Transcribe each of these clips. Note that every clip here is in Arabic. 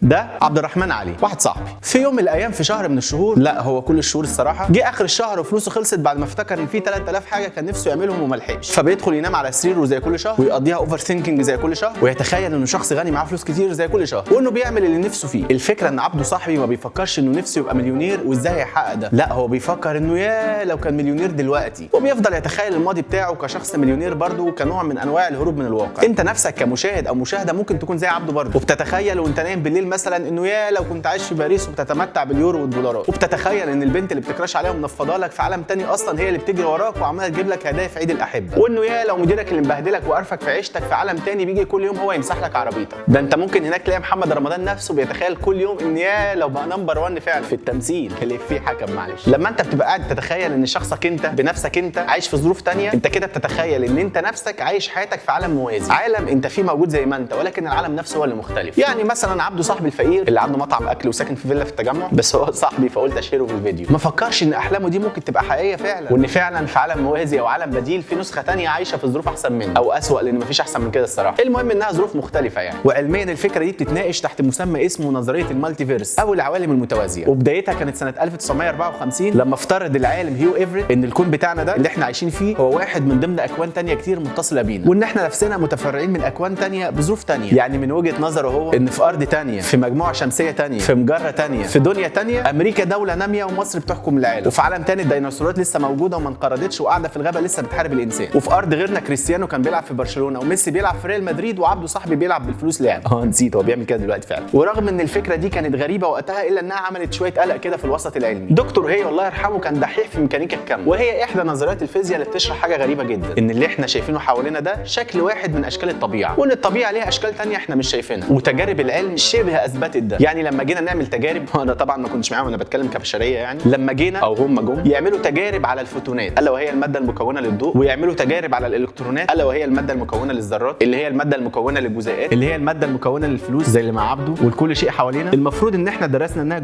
ده عبد الرحمن علي، واحد صاحبي. في يوم من الايام في شهر من الشهور، لا هو كل الشهور الصراحه، جه اخر الشهر وفلوسه خلصت بعد ما افتكر ان في 3000 حاجه كان نفسه يعملهم وما لحقش، فبيدخل ينام على سريره زي كل شهر ويقضيها اوفر ثينكينج زي كل شهر، ويتخيل انه شخص غني معاه فلوس كتير زي كل شهر وانه بيعمل اللي نفسه فيه. الفكره ان عبده صاحبي ما بيفكرش انه نفسه يبقى مليونير وازاي هيحقق ده، لا هو بيفكر انه يا لو كان مليونير دلوقتي، وبيفضل يتخيل الماضي بتاعه كشخص مليونير برضه كنوع من انواع الهروب من الواقع. انت نفسك كمشاهد او مشاهده ممكن تكون زي عبده برضه، وبتتخيل وانت نايم بالليل مثلا انه يا لو كنت عايش في باريس وبتتمتع باليورو والدولارات، وبتتخيل ان البنت اللي بتكراش عليها ومنفضه لك في عالم تاني اصلا هي اللي بتجري وراك وعماله تجيب لك هدايا في عيد الاحبه، وانه يا لو مديرك اللي مبهدلك وقرفك في عيشتك في عالم تاني بيجي كل يوم هو يمسح لك عربيتك. ده انت ممكن هناك تلاقي محمد رمضان نفسه بيتخيل كل يوم ان يا لو بقى نمبر 1 فعلا في التمثيل اللي فيه حكم. معلش، لما انت بتبقى قاعد تتخيل ان شخصك انت بنفسك انت عايش في ظروف تانية، انت كده بتتخيل ان انت نفسك عايش حياتك في عالم موازي، عالم انت فيه موجود زي ما انت، ولكن العالم نفسه هو اللي مختلف. يعني مثلا عبده صاحبي الفقير اللي عنده مطعم اكل وساكن في فيلا في التجمع، بس هو صاحبي فقلت اشيره في الفيديو، ما فكرش ان احلامه دي ممكن تبقى حقيقيه فعلا، وان فعلا في عالم موازي او عالم بديل في نسخه تانية عايشه في ظروف احسن منه او اسوأ، لان مفيش احسن من كده الصراحه. المهم انها ظروف مختلفه يعني. وعلميا الفكره دي بتتناقش تحت مسمى اسمه نظريه المالتيفيرس او العوالم المتوازيه، وبدايتها كانت سنه 1954 لما افترض العالم هيو ايفريت ان الكون بتاعنا ده اللي احنا عايشين فيه هو واحد من ضمن اكوان تانية كتير متصله بينا، وان احنا نفسنا متفرعين من اكوان تانية بظروف تانية. يعني من وجهه نظره هو ان في ارض تانية، في مجموعه شمسيه تانية، في مجره تانية، في دنيا تانية، امريكا دوله ناميه ومصر بتحكم العالم، وفي عالم تاني الديناصورات لسه موجوده وما انقرضتش وقاعده في الغابه لسه بتحارب الانسان، وفي ارض غيرنا كريستيانو كان بيلعب في برشلونه وميسي بيلعب في ريال مدريد وعبده صاحبي بيلعب بالفلوس لعب. نسيت هو بيعمل كده دلوقتي فعلا. ورغم ان الفكره دي كانت غريبه وقتها الا انها عملت شويه قلق كده في الوسط العلمي. دكتور هي الله يرحمه كان دحيح في ميكانيكا الكم، وهي احدى نظريات الفيزياء اللي بتشرح حاجه غريبه جدا، ان اللي احنا شايفينه حوالينا ده شكل واحد من اشكال الطبيعه، وان الطبيعه ليها اشكال تانية احنا مش شايفينها، وتجارب العلم شبه اثبتت ده. يعني لما جينا نعمل تجارب، انا طبعا ما كنتش معاهم، انا بتكلم كبشريه يعني، لما جينا او هم جم يعملوا تجارب على الفوتونات الا وهي الماده المكونه للضوء، ويعملوا تجارب على الالكترونات الا وهي الماده المكونه للذرات اللي هي الماده المكونه للجزيئات اللي هي الماده المكونه للفلوس زي اللي مع عبده، والكل شيء حوالينا المفروض ان احنا درسنا انها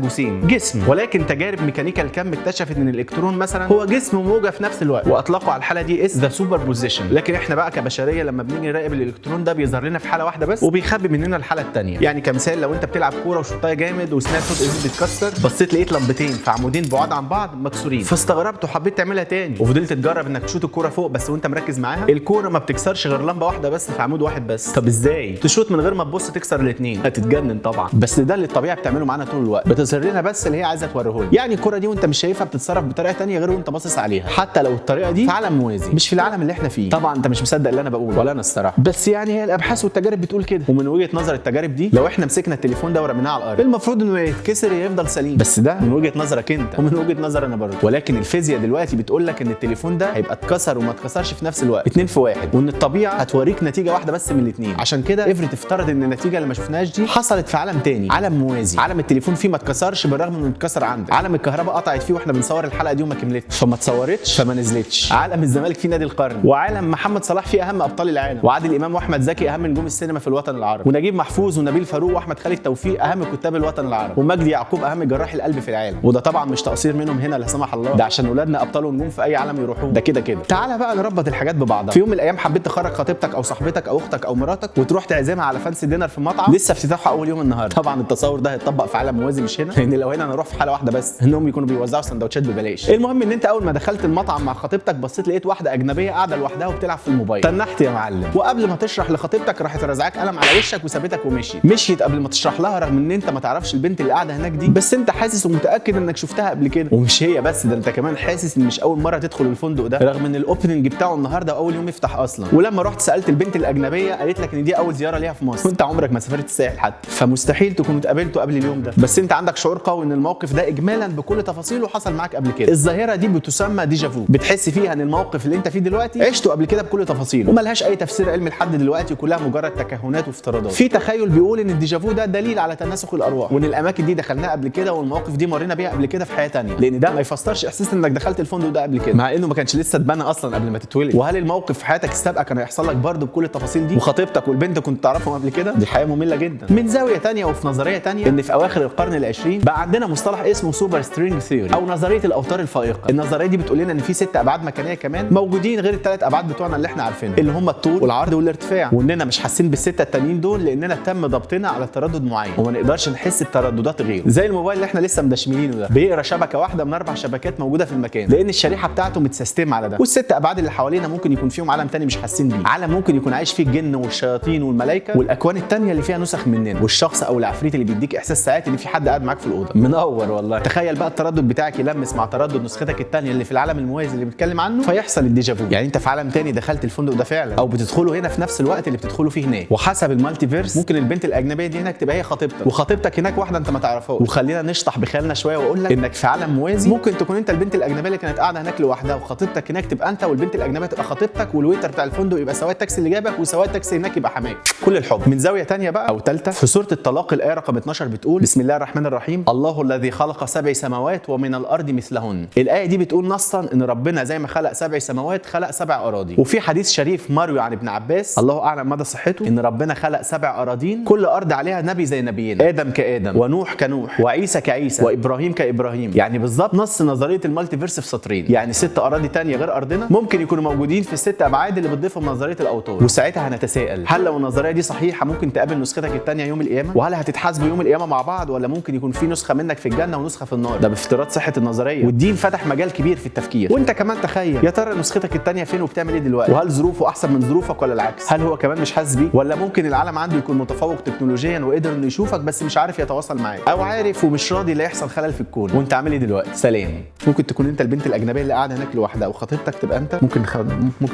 جسم، ولكن تجارب ميكانيكا الكم اكتشفت ان الالكترون مثلا هو جسم وموجه في نفس الوقت، واطلقوا على الحاله دي ذا سوبر بوزيشن. لكن احنا بقى كبشريه لما بنيجي نراقب الالكترون ده بيظهر لنا في حاله واحده بس وبيخبي مننا الحاله الثانيه. يعني كمثال لو انت بتلعب كوره وشوطها جامد وسناب صوت ازاز بيتكسر، بصيت لقيت لمبتين في عمودين بعاد عن بعض مكسورين، فاستغربت وحبيت تعملها تاني وفضلت تجرب انك تشوط الكوره فوق بس وانت مركز معاها، الكوره ما بتكسرش غير لمبه واحده بس في عمود واحد بس. طب ازاي تشوط من غير ما تبص تكسر الاثنين؟ هتتجنن طبعا. بس ده اللي الطبيعه بتعمله معانا طول الوقت، بتظهر لنا بس اللي هي عايزه توريه لنا. يعني الكوره دي وانت مش شايفها بتتصرف بطريقه ثانيه غير وانت باصص عليها، حتى لو الطريقه دي في عالم موازي مش في العالم اللي احنا فيه. طبعا انت مش مصدق اللي انا بقوله ولا انا الصراحه، بس يعني هي الابحاث والتجارب بتقول كده. ومن وجهه نظر التجارب دي لو احنا مسكنا التليفون ده ورميناه على الارض المفروض انه يتكسر يفضل سليم، بس ده من وجهه نظرك انت ومن وجهه نظر انا برضه. ولكن الفيزياء دلوقتي بتقول لك ان التليفون ده هيبقى اتكسر وما اتكسرش في نفس الوقت، 2 في 1، وان الطبيعه هتوريك نتيجه واحده بس من الاثنين. عشان كده ايفريت افترض ان النتيجه اللي ما شفناهاش دي حصلت في عالم تاني، عالم موازي، عالم التليفون فيه ما اتكسرش بالرغم انه اتكسر عندك، عالم الكهرباء قطعت فيه واحنا بنصور الحلقه دي وما كملتش فما اتصورتش فما نزلتش، عالم الزمالك فيه نادي القرن، وعالم محمد صلاح فيه اهم ابطال العالم، وعادل امام واحمد زكي اهم نجوم السينما في الوطن العربي، ونجيب محفوظ ونبيل فاروق واحمد خالد توفيق اهم كتاب الوطن العربي، ومجدي يعقوب اهم جراح القلب في العالم. وده طبعا مش تقصير منهم هنا لا سمح الله، ده عشان ولادنا ابطال ونجوم في اي عالم يروحوه، ده كده كده. تعالى بقى نربط الحاجات ببعضها. في يوم من الايام حبيت تخرج خطيبتك او صاحبتك او اختك او مراتك وتروح تعزمها على فانسي دينر في مطعم لسه افتتاحه اول يوم النهارده. طبعا التصور ده هيتطبق في عالم موازي مش هنا، لان لو هنا نروح في حاله واحده بس انهم يكونوا بيوزعوا سندوتشات ببلاش. المهم ان انت اول ما دخلت المطعم مع خطيبتك بصيت لقيت واحده اجنبيه قاعده لوحدها وبتلعب في الموبايل، تنحت يا معلم، وقبل ما تشرح لخطيبتك راحت رزعاك قلم على وشك وسابتك مشيت قبل ما تشرح لها، رغم ان انت ما تعرفش البنت اللي قاعده هناك دي، بس انت حاسس ومتاكد انك شفتها قبل كده. ومش هي بس، ده انت كمان حاسس ان مش اول مره تدخل الفندق ده، رغم ان الاوبننج بتاعه النهارده اول يوم يفتح اصلا. ولما رحت سالت البنت الاجنبيه قالت لك ان دي اول زياره ليها في مصر، وانت عمرك ما سافرت الساحل حتى، فمستحيل تكونوا اتقابلتوا قبل اليوم ده، بس انت عندك شعور قوي ان الموقف ده اجمالا بكل تفاصيله حصل معاك قبل كده. الظاهره دي بتسمى ديجافو، بتحس فيها ان الموقف اللي انت فيه دلوقتي عشته قبل كده بكل تفاصيله، وملهاش اي تفسير علمي لحد دلوقتي، وكلها مجرد تكهنات وافتراضات. في تخيل بيقول ان الديجافو ده دليل على تناسق الارواح، وان الاماكن دي دخلناها قبل كده والمواقف دي مرينا بيها قبل كده في حياه ثانيه، لان ده ما يفسرش احساس انك دخلت الفندق ده قبل كده مع انه ما كانش لسه اتبنى اصلا قبل ما تتولد. وهل الموقف في حياتك السابقه كان هيحصل لك برضه بكل التفاصيل دي، وخطيبتك والبنت كنت تعرفهم قبل كده؟ دي حياه ممله جدا. من زاويه ثانيه وفي نظريه ثانيه، ان في اواخر القرن العشرين بقى عندنا مصطلح اسمه سوبر سترينج ثيوري او نظريه الاوتار الفائقه. النظريه دي بتقول لنا ان في 6 ابعاد مكانيه كمان موجودين غير ال3 ابعاد بتوعنا اللي احنا عارفينهم، اللي هم الطول والعرض والارتفاع، واننا مش حاسين بال6 التانيين دول لاننا تم ضبطنا على التردد تردد معين وما نقدرش نحس بترددات غيره. زي الموبايل اللي احنا لسه مدشملينه ده بيقرا شبكه واحده من 4 شبكات موجوده في المكان، لان الشريحه بتاعته متسيستم على ده. والست ابعاد اللي حوالينا ممكن يكون فيهم عالم تاني مش حاسين بيه، عالم ممكن يكون عايش فيه الجن والشياطين والملائكه والاكوان التانيه اللي فيها نسخ مننا، والشخص او العفريت اللي بيديك احساس ساعات ان في حد قاعد معاك في الاوضه. منور والله. تخيل بقى التردد بتاعك يلمس مع تردد نسختك التانيه اللي في العالم الموازي اللي بنتكلم عنه، فيحصل الديجافو. يعني انت في عالم تاني دخلت الفندق ده فعلا، او بتدخله هنا في نفس الوقت اللي بتدخله فيه هناك. وحسب المالتي فيرس ممكن البنت الاجنبيه دي هناك تبقى هي خطيبتك، وخطيبتك هناك واحده انت ما تعرفهاش. وخلينا نشطح بخيالنا شويه واقول لك انك في عالم موازي ممكن تكون انت البنت الاجنبيه اللي كانت قاعده هناك لوحدها، وخطيبتك هناك تبقى انت، والبنت الاجنبيه تبقى خطيبتك، والويتر بتاع الفندق يبقى سواق التاكسي اللي جابك، وسواق التاكسي هناك يبقى حماك. كل الحب. من زاويه ثانيه بقى او ثالثه، في سوره الطلاق الايه رقم 12 بتقول بسم الله الرحمن الرحيم الله الذي خلق 7 سماوات ومن الارض مثلهن. الايه دي بتقول نصا ان ربنا زي ما خلق 7 سماوات خلق 7 اراضي. وفي حديث شريف مروي عن ابن عباس الله اعلم مدى صحته ان ربنا خلق 7 اراضين كل ارض عليها نبي زي نبينا، ادم كادم، ونوح كنوح، وعيسى كعيسى، وابراهيم كابراهيم. يعني بالظبط نص نظريه المالتي فيرس في سطرين. يعني 6 اراضي ثانيه غير ارضنا ممكن يكونوا موجودين في ال6 ابعاد اللي بتضيفهم نظريه الاوتار. وساعتها هنتساءل، هل لو النظريه دي صحيحه ممكن تقابل نسختك الثانيه يوم القيامه؟ وهل هتتحاسبوا يوم القيامه مع بعض، ولا ممكن يكون في نسخه منك في الجنه ونسخه في النار؟ ده بافتراض صحه النظريه. والدين فتح مجال كبير في التفكير. وانت كمان تخيل، يا ترى نسختك الثانيه فين وبتعمل ايه دلوقتي؟ وهل ظروفه احسن من ظروفك ولا العكس؟ هل هو كمان مش حاسس بيك؟ ولا ممكن العالم عنده يكون متفوق تكنولوجيا وقدر انه يشوفك بس مش عارف يتواصل معاك، او عارف ومش راضي لا يحصل خلل في الكون؟ وانت عامل ايه دلوقتي؟ سلام. ممكن تكون انت البنت الاجنبيه اللي قاعده هناك لوحدها وخطيبتك تبقى انت. ممكن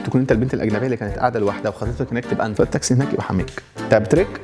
تكون انت البنت الاجنبيه اللي كانت قاعده لوحدها وخطيبتك هناك تبقى انت، فالتاكسي هناك يبقى حميك. تعب تريك.